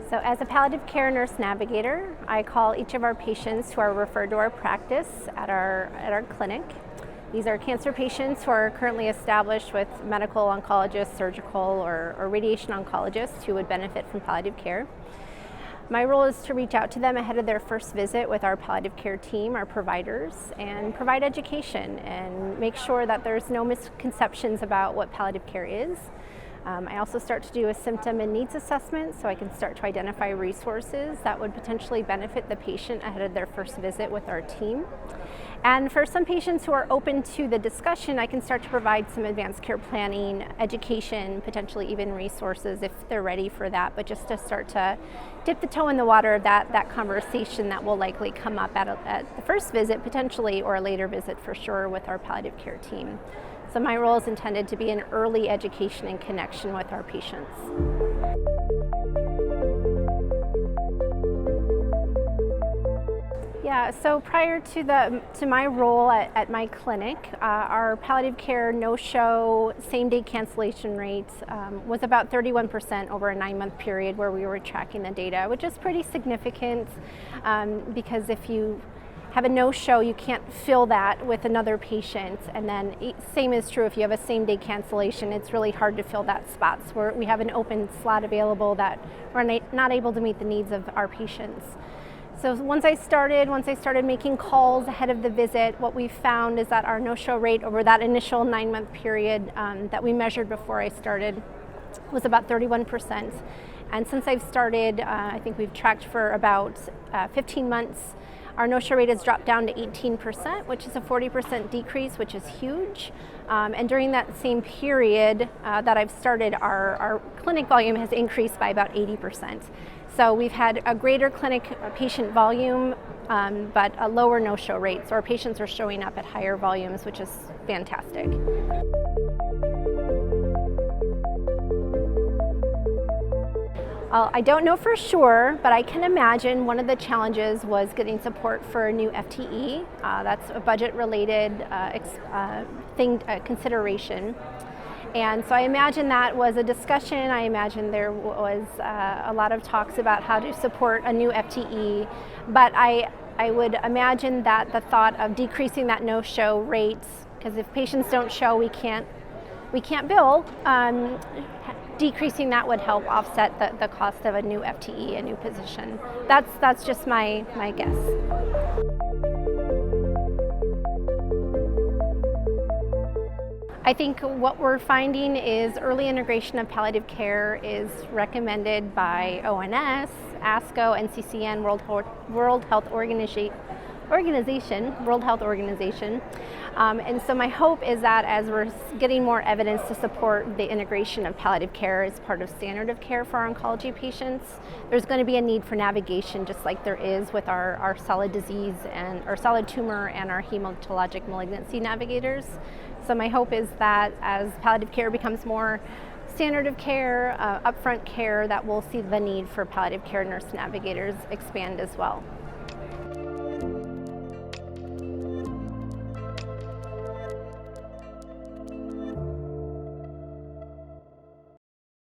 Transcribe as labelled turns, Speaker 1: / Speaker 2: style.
Speaker 1: So as a palliative care nurse navigator, I call each of our patients who are referred to our practice at our clinic. These are cancer patients who are currently established with medical oncologists, surgical, or radiation oncologists who would benefit from palliative care. My role is to reach out to them ahead of their first visit with our palliative care team, our providers, and provide education and make sure that there's no misconceptions about what palliative care is. I also start to do a symptom and needs assessment so I can start to identify resources that would potentially benefit the patient ahead of their first visit with our team. And for some patients who are open to the discussion, I can start to provide some advanced care planning, education, potentially even resources if they're ready for that, but just to start to dip the toe in the water of that conversation that will likely come up at the first visit potentially, or a later visit for sure with our palliative care team. So my role is intended to be an early education and connection with our patients. Yeah, so prior to my role at my clinic, our palliative care no-show same-day cancellation rate was about 31% over a 9-month period where we were tracking the data, which is pretty significant because if you have a no-show, you can't fill that with another patient, and then same is true if you have a same-day cancellation. It's really hard to fill that spot. So we have an open slot available that we're not able to meet the needs of our patients. So once I started making calls ahead of the visit, what we found is that our no-show rate over that initial 9-month period that we measured before I started was about 31%. And since I've started, I think we've tracked for about 15 months. Our no-show rate has dropped down to 18%, which is a 40% decrease, which is huge. And during that same period that I've started, our clinic volume has increased by about 80%. So we've had a greater clinic patient volume, but a lower no-show rate. So our patients are showing up at higher volumes, which is fantastic. I don't know for sure, but I can imagine one of the challenges was getting support for a new FTE. That's a budget-related consideration. And so I imagine that was a discussion. I imagine there was a lot of talks about how to support a new FTE, but I would imagine that the thought of decreasing that no-show rate, because if patients don't show, we can't bill, decreasing that would help offset the cost of a new FTE, a new position. That's just my guess. I think what we're finding is early integration of palliative care is recommended by ONS, ASCO, NCCN, World Health Organization. And so my hope is that as we're getting more evidence to support the integration of palliative care as part of standard of care for our oncology patients, there's going to be a need for navigation just like there is with our solid disease and our solid tumor and our hematologic malignancy navigators. So my hope is that as palliative care becomes more standard of care, upfront care, that we'll see the need for palliative care nurse navigators expand as well.